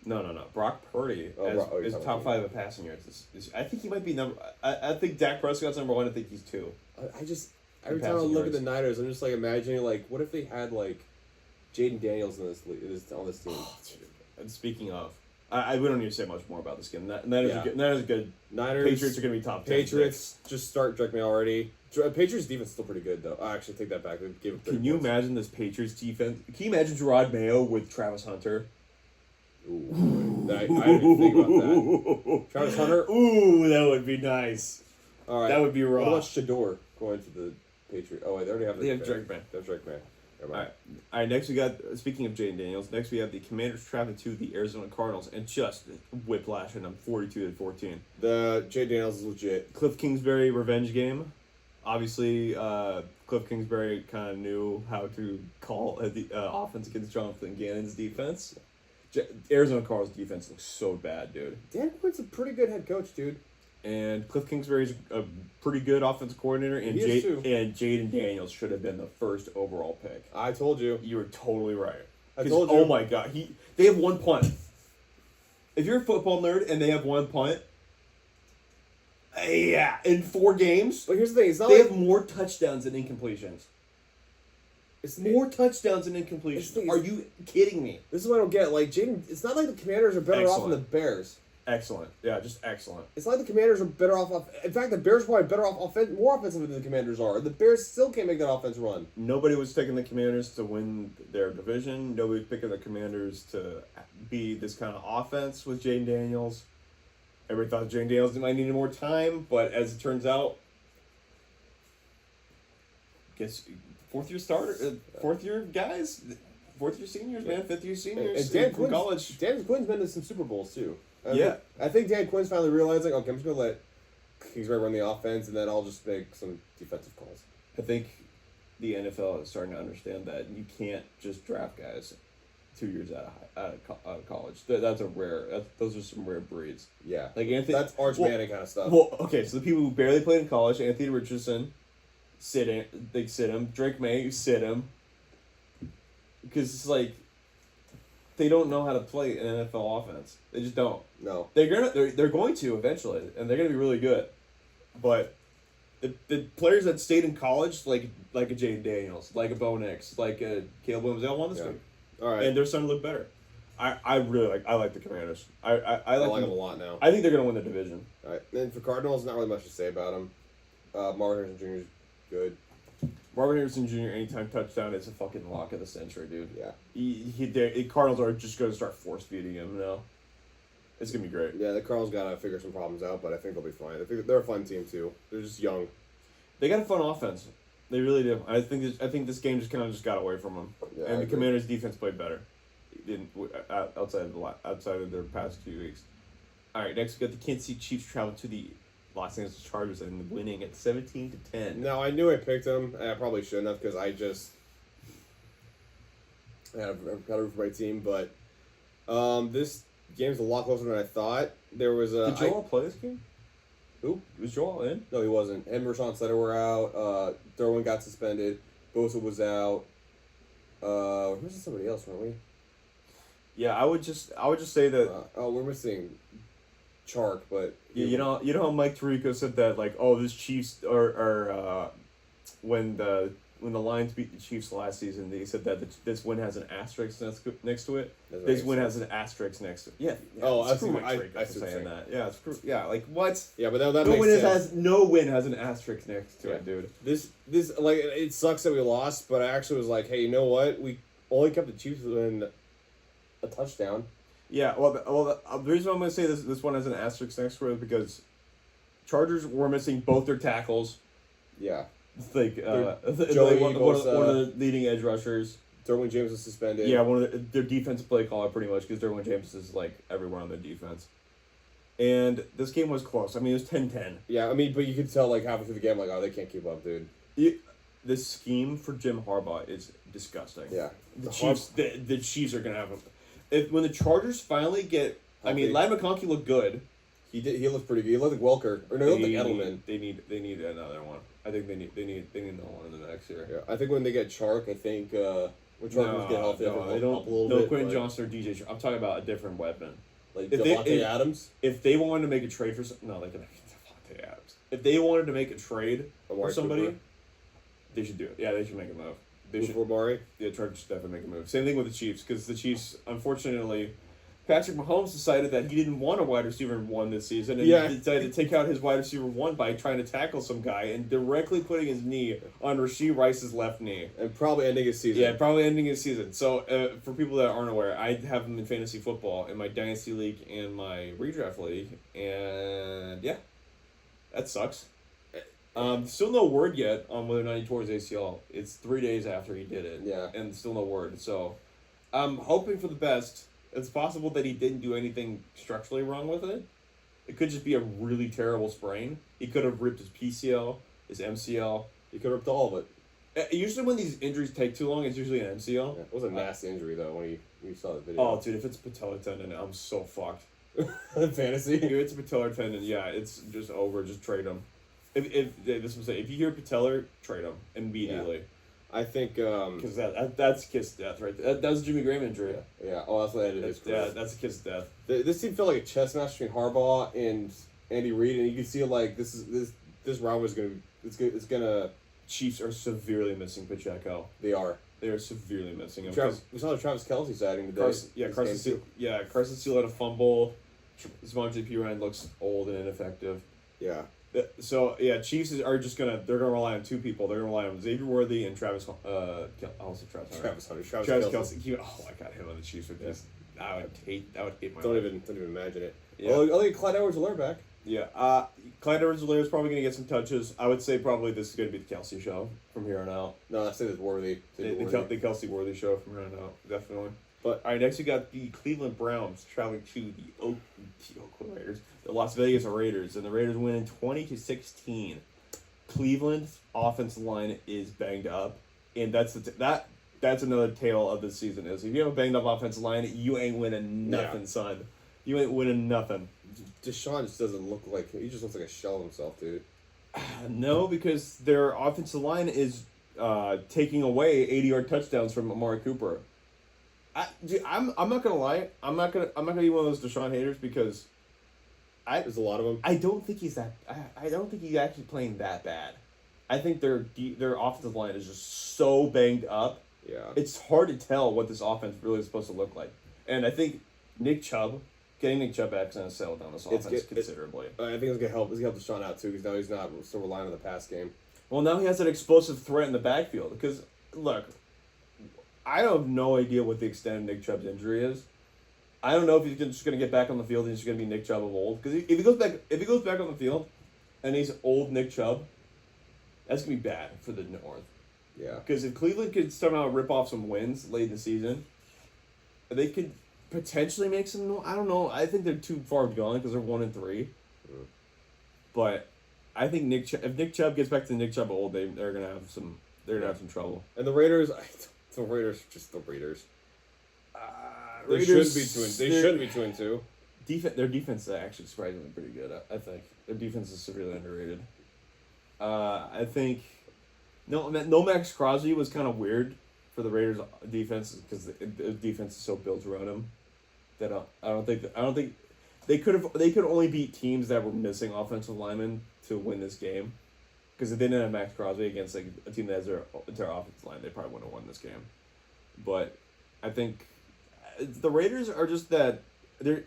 No. Brock Purdy
you're
is
talking
top
about
5 in passing yards. I think he might be number. I think Dak Prescott's number 1. I think he's 2.
I just every time I
passing
look at
yards.
the Niners, I'm just like imagining like what if they had like Jaden Daniels in on this team.
And speaking of, We don't need to say much more about this game. That is a good.
Niners.
Patriots are going to be top 10.
Patriots just start Drake me already. Patriots defense is still pretty good though. I actually take that back. They gave up 30
Can you
points.
imagine this Patriots defense? Can you imagine Gerard Mayo with Travis Hunter?
Ooh, I didn't even think about that. Travis Hunter.
Ooh, that would be nice.
All right,
That would be raw.
What about Shador going to the Patriots? Oh wait, they already have.
They have Drake May.
They have Drake May. Never mind.
All right. Next we got. Speaking of Jaden Daniels, next we have the Commanders traveling to the Arizona Cardinals and just whiplashing them 42-14.
The Jay Daniels is legit.
Cliff Kingsbury revenge game. Obviously, Cliff Kingsbury kind of knew how to call the offense against Jonathan Gannon's defense. Arizona Cardinals defense looks so bad, dude.
Dan Quinn's a pretty good head coach, dude.
And Cliff Kingsbury's a pretty good offensive coordinator, and
He is too.
Jaden Daniels should have been the first overall pick.
I told you.
You were totally right.
I
'Cause,
told you.
Oh my god, they have one punt. If you're a football nerd and they have one punt, yeah, in 4 games,
But here's the thing: it's not
they
like
have more touchdowns than incompletions.
it's
More touchdowns than incompletions. Are you kidding me?
This is what I don't get. Like Jaden, it's not like the Commanders are better off than the
Excellent.
Bears.
Excellent. Yeah, just excellent.
It's not like the Commanders are better off. In fact, the Bears are probably better off more offensively than the Commanders are. The Bears still can't make that offense run.
Nobody was taking the Commanders to win their division. Nobody was picking the Commanders to be this kind of offense with Jaden Daniels. Everybody thought Jaden Daniels might need more time, but as it turns out, guess 4th-year starter, 4th-year guys, 4th-year seniors, man, 5th-year seniors
And Dan
from
Quinn's,
college.
Dan Quinn's been to some Super Bowls too.
Yeah.
I think Dan Quinn's finally realizing, okay, I'm just gonna let Kingsbury run the offense, and then I'll just make some defensive calls.
I think the NFL is starting to understand that you can't just draft guys 2 years out of college. That's a rare. Those are some rare breeds.
Yeah,
Like Anthony.
that's Arch Manning kind of stuff.
Well, okay, so the people who barely played in college, Anthony Richardson, they sit him. Drake May, sit him. Because it's like they don't know how to play an NFL offense. They just don't.
No,
They're going to eventually, and they're gonna be really good. But the players that stayed in college, like a Jaden Daniels, like a Bo Nix, like a Caleb Williams, they all won this week,
all right.
and they're starting to look better. I really like the Commanders. I
I
like
like
them
him a lot now.
I think they're gonna win the division.
All right, and for Cardinals, not really much to say about him. Marvin Harrison Jr. is good.
Marvin Harrison Jr. anytime touchdown is a fucking lock of the century, dude.
Yeah,
The Cardinals are just going to start force feeding him now. It's gonna be great.
yeah. The Cardinals gotta figure some problems out, but I think they'll be fine. They're a fun team too. They're just young.
They got a fun offense. They really do. I think this game just kind of got away from them,
Yeah, I
and the
agree.
Commanders' defense played better. Outside of their past 2 weeks. All right, next we got the Kansas City Chiefs travel to the Los Angeles Chargers and winning at 17-10.
No, I knew I picked him, and I probably shouldn't have because I have got to root for my team. But this game's a lot closer than I thought. There was a
Did Joel play this game?
Who?
Was Joel in?
No, he wasn't. Him and Rashawn Slater were out. Derwin got suspended. Bosa was out. Who's somebody else, weren't we?
Yeah, I would just say that.
We're missing Chark, but
You know how Mike Tirico said that, like, oh, this Chiefs are when the Lions beat the Chiefs last season, they said that this win has an asterisk next to it.
That's
This
right.
win has an asterisk next to it. Yeah.
Oh, I
screw
see-
Mike
I
Tirico
see
for
what you're
saying
saying.
that. Yeah, yeah, like what?
Yeah, but that
No
makes
win
sense.
has an asterisk next to it, dude.
This like it sucks that we lost, but I actually was like, hey, you know what? We only kept the Chiefs within a touchdown.
Yeah, well, the reason I'm going to say this one has an asterisk next to it is because Chargers were missing both their tackles.
Yeah,
Like,
Joey
one of the leading edge rushers.
Derwin James was suspended.
Yeah, one of their defensive play caller pretty much because Derwin James is like everyone on their defense. And this game was close. I mean, it was 10-10.
Yeah, I mean, but you could tell like halfway through the game, like, oh, they can't keep up, dude.
This scheme for Jim Harbaugh is disgusting.
Yeah,
The Chiefs are gonna have him. When the Chargers finally get, I mean, Ladd McConkey looked good.
he looked pretty good. He looked like Welker, or no, he looked like Edelman.
They need another one. I think they need another one in the next year.
Yeah, I think when they get Chark, I think when Chark get healthy, I think
they
they'll
don't.
help a little
No,
bit.
Quentin
but,
Johnson or DJ. I'm talking about a different weapon.
like
if they-
Devontae Adams,
If they wanted to make a trade for no, like Devontae Adams. If they wanted to make a trade
Amari
for somebody,
Cooper,
they should do it. Yeah, they should make a move. They should.
before Murray.
Yeah, Chargers should definitely make a move. Same thing with the Chiefs because the Chiefs, unfortunately, Patrick Mahomes decided that he didn't want a wide receiver 1 this season, and
Yeah.
he decided to take out his wide receiver 1 by trying to tackle some guy and directly putting his knee on Rashee Rice's left knee.
And probably ending his season.
Yeah, probably ending his season. So, for people that aren't aware, I have him in fantasy football in my Dynasty League and my Redraft League, and yeah, that sucks. Still no word yet on whether or not he tore his ACL. It's 3 days after he did it.
Yeah.
And still no word. So, I'm hoping for the best. It's possible that he didn't do anything structurally wrong with it. It could just be a really terrible sprain. He could have ripped his PCL, his MCL.
He could have ripped all of it.
Usually when these injuries take too long, it's usually an MCL.
Yeah, it was a nasty injury, though, when you saw the video.
Oh, dude, if it's patellar tendon, I'm so fucked.
Fantasy?
If it's patellar tendon, yeah, it's just over. Just trade him. If you hear patellar, trade him immediately.
I think,
Because that's kiss death right there. That's Jimmy Graham injury.
yeah. Oh, that's what ended his career.
Yeah, that's a kiss death.
This team felt like a chess match between Harbaugh and Andy Reid, and you can see like this round was it's gonna.
Chiefs are severely missing Pacheco.
They are.
They are severely missing him.
We saw the Travis Kelce sighting today.
Carson Steele had a fumble. Samaje Perine looks old and ineffective.
Yeah.
So yeah, Chiefs are just gonna rely on 2 people. They're gonna rely on Xavier Worthy and Travis. Travis
Hunter.
Travis Kelce. I got him on the Chiefs. I would hate my
Don't
life.
even imagine it.
Yeah.
Well, I think Clyde Edwards-Helaire back.
Yeah. Clyde Edwards-Helaire is probably gonna get some touches. I would say probably this is gonna be the Kelce show from here on out.
No, I say it's Worthy.
The Kelce Worthy show from here on out, definitely.
But
all right, next we got the Cleveland Browns traveling to the Oakland Raiders, the Las Vegas Raiders, and the Raiders winning 20-16. Cleveland's offensive line is banged up, and that's another tale of the season. Is if you have a banged up offensive line, you ain't winning nothing, son. You ain't winning nothing.
Deshaun just doesn't look like he just looks like a shell of himself, dude.
No, because their offensive line is taking away 80-yard touchdowns from Amari Cooper. I'm not gonna lie. I'm not gonna be one of those Deshaun haters because
There's a lot of them.
I don't think he's that. I don't think he's actually playing that bad. I think their offensive line is just so banged up.
Yeah.
It's hard to tell what this offense really is supposed to look like. And I think getting Nick Chubb back is going to settle down this offense considerably.
I think it's gonna help. It's gonna help Deshaun out too because now he's not so reliant on the pass game.
Well, now he has an explosive threat in the backfield. Because look, I have no idea what the extent of Nick Chubb's injury is. I don't know if he's just going to get back on the field and he's going to be Nick Chubb of old. Because if he goes back on the field, and he's old Nick Chubb, that's going to be bad for the North.
Yeah.
Because if Cleveland could somehow rip off some wins late in the season, they could potentially make some. I don't know. I think they're too far gone because they're 1-3. But I think if Nick Chubb gets back to Nick Chubb of old, they're going to have some. They're going to have some trouble.
And the Raiders, the Raiders are just the Raiders. They shouldn't be 2-2.
Their defense is actually surprisingly pretty good. I think their defense is severely underrated. I think no Max Crosby was kind of weird for the Raiders defense because the defense is so built around him that I don't think they could only beat teams that were missing offensive linemen to win this game. Because if they didn't have Max Crosby against like a team that has their entire offensive line, they probably wouldn't have won this game. But I think the Raiders are just that they're.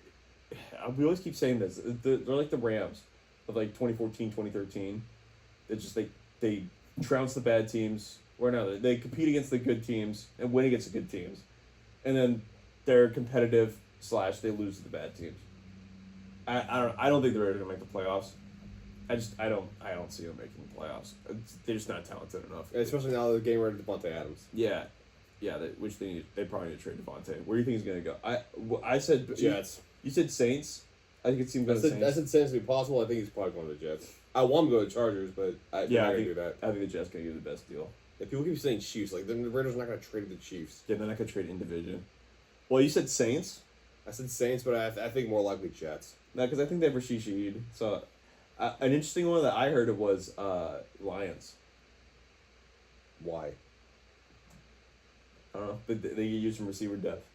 We always keep saying this. They're like the Rams of like 2014, 2013. They trounce the bad teams. Or no, they compete against the good teams and win against the good teams, and then they're competitive / they lose to the bad teams. I don't think the Raiders are gonna make the playoffs. I don't see them making the playoffs. They're just not talented enough.
Especially now they're getting rid of Devontae Adams.
Yeah, they probably need to trade Devontae. Where do you think he's gonna go? I said
Jets.
You said Saints. I could see him going to Saints.
I said Saints would be possible. I think he's probably going to the Jets. I want him to go to the Chargers, but I think do that.
I think the Jets gonna give the best deal.
If people keep saying Chiefs, like then the Raiders are not gonna trade the Chiefs.
Yeah, they're not gonna trade in division. Well, you said Saints.
I said Saints, but I think more likely Jets.
No, because I think they have Rashid Shaheed. So, an interesting one that I heard was Lions.
Why?
I don't know, but they use some receiver depth.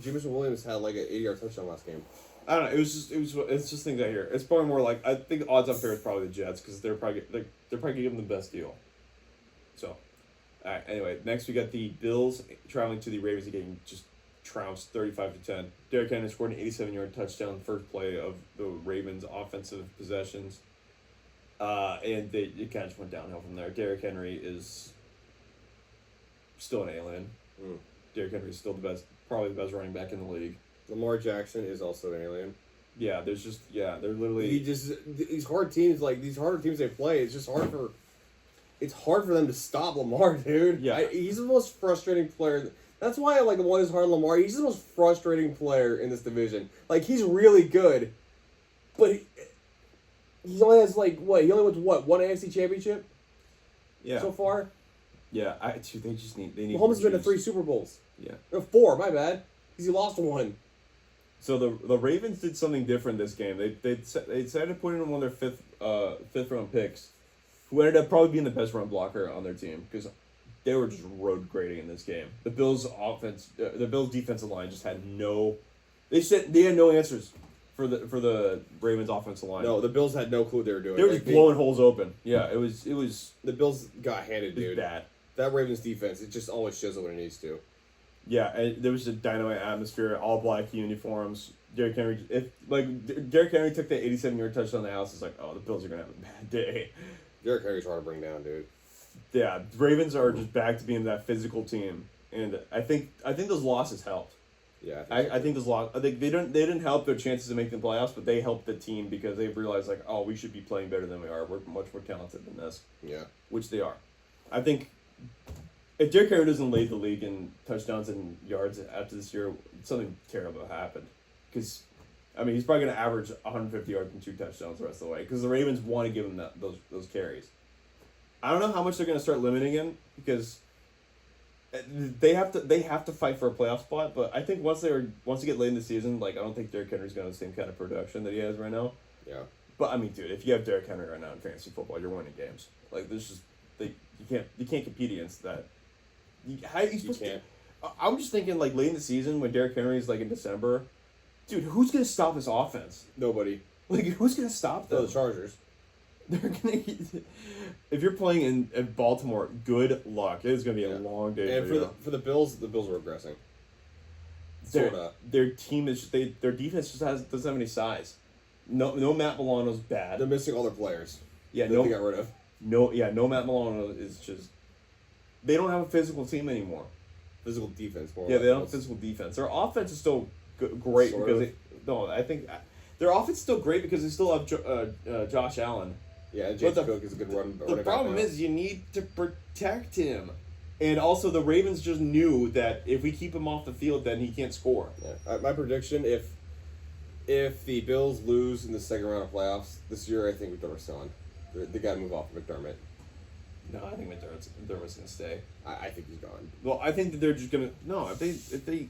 Jameson Williams had like an 80-yard touchdown last game.
I don't know. It's just things I hear. It's probably more like I think odds on fair is probably the Jets because they're probably gonna give them the best deal. So, all right. Anyway, next we got the Bills traveling to the Ravens and getting just trounced 35-10. Derrick Henry scored an 87-yard touchdown first play of the Ravens' offensive possessions. And it kind of just went downhill from there. Derrick Henry is still an alien. Derrick Henry is still probably the best running back in the league.
Lamar Jackson is also an alien.
Yeah, they're literally...
These hard teams, like, these harder teams they play, it's just hard for... It's hard for them to stop Lamar, dude.
Yeah.
He's the most frustrating player. That's why I like one is hard Lamar. He's the most frustrating player in this division. Like, he's really good, but he only has, like, what? He only went to, what, one AFC championship
Yeah.
so far?
Yeah, they need...
Mahomes has been to 3 Super Bowls.
Yeah.
No, 4, my bad. Because he lost one.
So the Ravens did something different this game. They decided to put in one of their fifth round picks, who ended up probably being the best run blocker on their team because they were just road grading in this game. The Bills' defensive line just had no. They had no answers for the Ravens' offensive line.
No, the Bills had no clue what they were doing.
They were just blowing holes open. Yeah, it was.
The Bills got handed, dude.
Bad.
That Ravens defense, it just always shows up when it needs to.
Yeah, and there was a dynamite atmosphere, all black uniforms. Derrick Henry took the 87-yard touchdown to the house. It's like, oh, the Bills are gonna have a bad day.
Derrick Henry's hard to bring down, dude.
Yeah, the Ravens are just back to being that physical team, and I think those losses helped.
Yeah,
I think those losses. I think they didn't help their chances of making the playoffs, but they helped the team because they've realized like, oh, we should be playing better than we are. We're much more talented than this.
Yeah,
which they are. I think if Derrick Henry doesn't lead the league in touchdowns and yards after this year, something terrible happened. Because, I mean, he's probably going to average 150 yards and 2 touchdowns the rest of the way. Because the Ravens want to give him those carries. I don't know how much they're going to start limiting him because they have to fight for a playoff spot. But I think once they get late in the season, like I don't think Derrick Henry's going to have the same kind of production that he has right now.
Yeah.
But I mean, dude, if you have Derrick Henry right now in fantasy football, you're winning games. Like this is you can't compete against that. How are you supposed to? I'm just thinking like late in the season when Derrick Henry's like in December, dude, who's gonna stop this offense?
Nobody.
Like who's gonna stop them?
The Chargers.
They're gonna. If you're playing in Baltimore, good luck. It is gonna be a long day.
And for the Bills are regressing.
Their team is their defense just doesn't have any size. No Matt Milano's bad.
They're missing all their players.
Yeah,
they got rid of.
No Matt Milano is just. They don't have a physical team anymore.
Physical defense.
They don't have physical defense. Their offense is still great I think their offense is still great because they still have Josh Allen.
Yeah, James Cook is a good run.
The problem is you need to protect him, and also the Ravens just knew that if we keep him off the field, then he can't score.
Yeah. My prediction: if the Bills lose in the second round of playoffs this year, I think McDermott's gone. They got to move off McDermott.
No, I think McDermott's gonna stay.
I think he's gone.
Well, I think that they're just gonna if they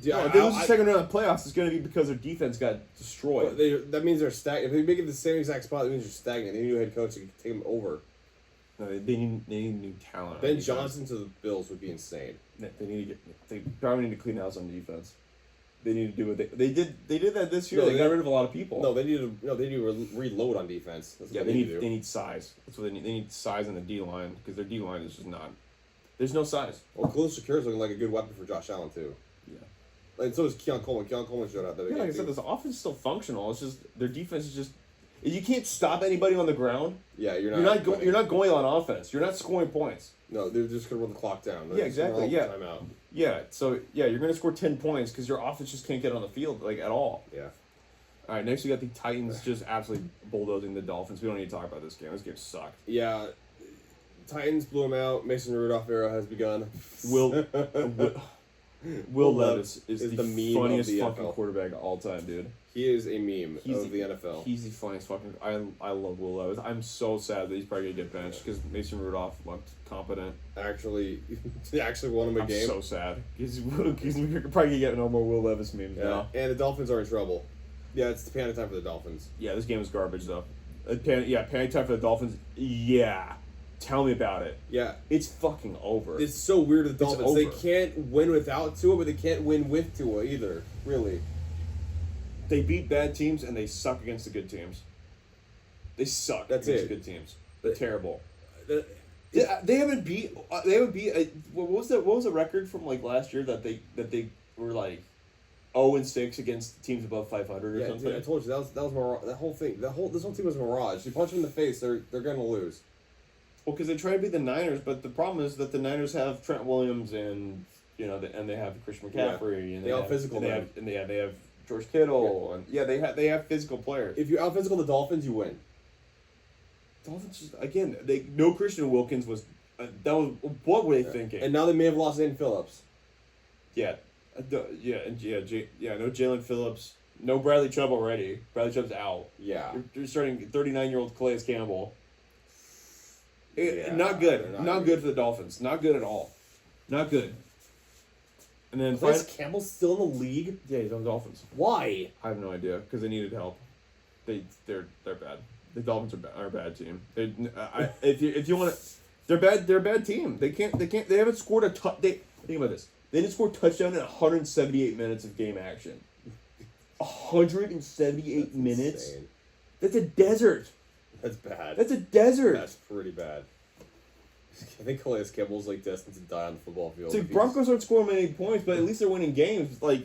Yeah,
if they lose the second round of playoffs, it's going to be because their defense got destroyed.
That means they're stagnant. If they make it the same exact spot, that means they're stagnant. They need a new head coach to take them over.
No, they need new talent.
Ben Johnson to the Bills would be insane.
They probably need to clean house on defense. They need to do what they did. They did that this year.
No,
they got rid of a lot of people.
No, they need to reload on defense. That's what
they need size. That's what they need. They need size in the D line because their D line is just not. There's no size.
Well, Khalil Shakir is looking like a good weapon for Josh Allen too.
Yeah.
And so is Keon Coleman. Keon Coleman showed up.
Like I said, this offense is still functional. It's just their defense is just. You can't stop anybody on the ground.
Yeah, you're
not going on offense. You're not scoring points.
No, they're just gonna run the clock down.
Yeah, exactly. Yeah.
Timeout.
Yeah. So you're gonna score 10 points because your offense just can't get on the field like at all.
Yeah.
All right. Next we got the Titans just absolutely bulldozing the Dolphins. We don't need to talk about this game. This game sucked.
Yeah. Titans blew him out. Mason Rudolph era has begun.
Will Levis is the
meme
funniest
of the
fucking
NFL.
quarterback of all time, dude.
He is a meme of the NFL.
He's the funniest fucking. I love Will Levis. I'm so sad that he's probably gonna get benched because Mason Rudolph looked competent.
Actually, he actually won him a game.
I'm so sad because we're probably gonna get no more Will Levis memes now.
And the Dolphins are in trouble. Yeah, it's the panic time for the Dolphins.
Yeah, this game is garbage though. Panic time for the Dolphins. Yeah. Tell me about it.
Yeah.
It's fucking over.
It's so weird with the Dolphins.
Over.
They can't win without Tua, but they can't win with Tua either. Really.
They beat bad teams and they suck against the good teams. They suck against the good teams. They're terrible. They haven't beat. What was the record from like last year that they were like 0-6 against teams above 500 or
Yeah,
something.
dude, I told you that was that whole thing. This whole team was a mirage. You punch them in the face, they're gonna lose.
Well, because they try to be the Niners, but the problem is that the Niners have Trent Williams and and they have Christian McCaffrey and
They all physical,
they have they have George Kittle and they have physical players.
If you out physical the Dolphins, you win.
Dolphins just, again, they no Christian Wilkins was that was what were they thinking?
And now they may have lost Aiden Phillips.
Yeah, no Jalen Phillips, no Bradley Chubb already. Bradley Chubb's out.
Yeah.
You're starting 39-year-old Calais Campbell.
Yeah,
Not good.
they're not
Not
good.
good for the Dolphins. Not good at all. Not good. And then
Calais Campbell's still in the league?
yeah, he's on the Dolphins.
Why?
I have no idea because they needed help. They're bad. The Dolphins are a bad team. If you want to, they're bad. They're a bad team. They haven't scored a think about this. They didn't score a touchdown in 178 minutes of game action. 178 minutes.
Insane.
That's a desert.
That's bad.
That's a desert.
That's pretty bad. I think Calais Campbell's like destined to die on the football field.
So Broncos aren't scoring many points, but at least they're winning games. Like,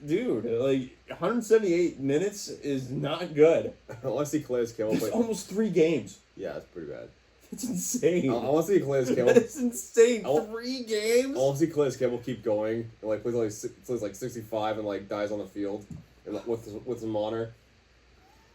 dude, 178 minutes is not good.
I want to see Calais Campbell
It's
play.
almost 3 games.
Yeah, that's pretty bad.
It's insane.
I want to see Calais Campbell.
That's insane.
I want-
3 games.
I want to see Calais Campbell keep going and like plays like 65 and like dies on the field and with some honor.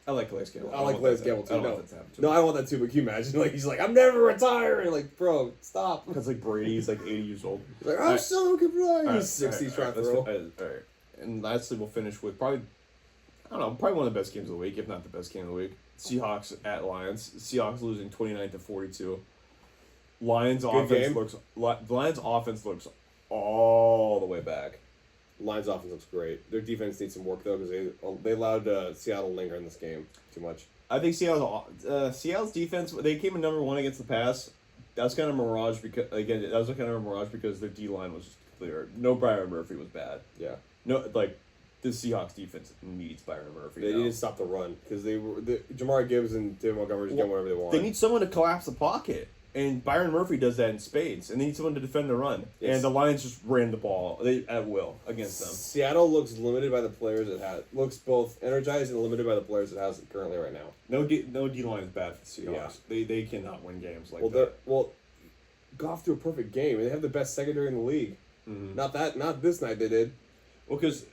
I like Calais Campbell.
I like Calais Campbell too.
I don't
No,
want that to happen to
no,
him.
I don't want that too. But can you imagine? Like he's like, I'm never retiring. Like, bro, stop.
Because like Brady's like 80 years old.
He's like, I'm
Alright.
so good.
Alright,
He's 60
alright,
trying to
alright,
throw.
Alright. And lastly, we'll finish with probably one of the best games of the week, if not the best game of the week. Seahawks at Lions. Seahawks losing 29-42. Lions
game.
Lions offense looks all the way back.
Lions offense looks great. Their defense needs some work though because they allowed Seattle linger in this game too much.
I think Seattle's defense, they came in number 1 against the pass. That was kind of a mirage because their D line was just clear. No, Byron Murphy was bad.
Yeah,
No, like the Seahawks defense needs Byron Murphy.
they
now.
need to stop the run because Jamar Gibbs and David Montgomery just get whatever they want.
They need someone to collapse the pocket. And Byron Murphy does that in spades. And they need someone to defend the run.
Yes.
And the Lions just ran the ball at will against them.
Seattle looks limited by the players it has. Looks both energized and limited by the players it has currently right now.
No D line is bad for the Seahawks.
Yeah.
They cannot win games like
Well,
that.
Goff threw a perfect game. They have the best secondary in the league.
Mhm.
Not this night they did.
Well, because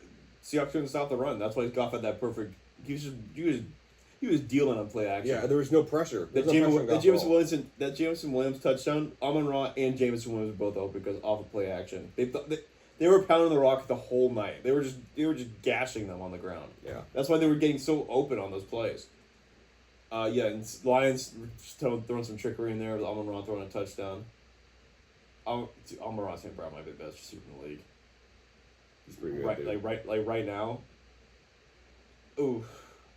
Seahawks couldn't stop the run. That's why Goff had that perfect. He was dealing on play action.
Yeah, there was no pressure. There was no pressure on Goff at all.
That Jameson Williams touchdown, Amon-Ra and Jameson Williams were both open because off of play action. They were pounding the rock the whole night. They were just gashing them on the ground.
Yeah.
That's why they were getting so open on those plays. And Lions just throwing some trickery in there with Amon-Ra throwing a touchdown. Amon-Ra St. Brown might be the best receiver in the league.
He's pretty good. Dude.
Right now. Ooh,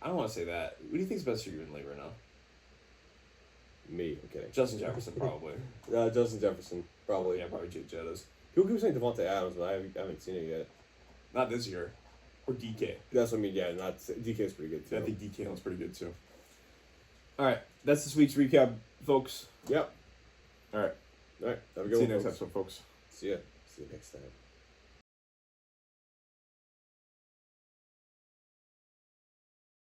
I don't want to say that. Who do you think's best receiver in the league right now?
Me, I'm kidding.
Justin Jefferson, probably.
Justin Jefferson, probably.
Yeah, probably Jake Jettas.
People keep saying Devontae Adams, but I haven't seen it yet.
Not this year. Or DK.
That's what I mean. Yeah, not DK's pretty good too.
I think DK was pretty good too. All right, that's this week's recap, folks.
Yep.
All right,
All right. Have a
see
good
you
one,
next
folks.
episode, folks.
See ya. See you next time.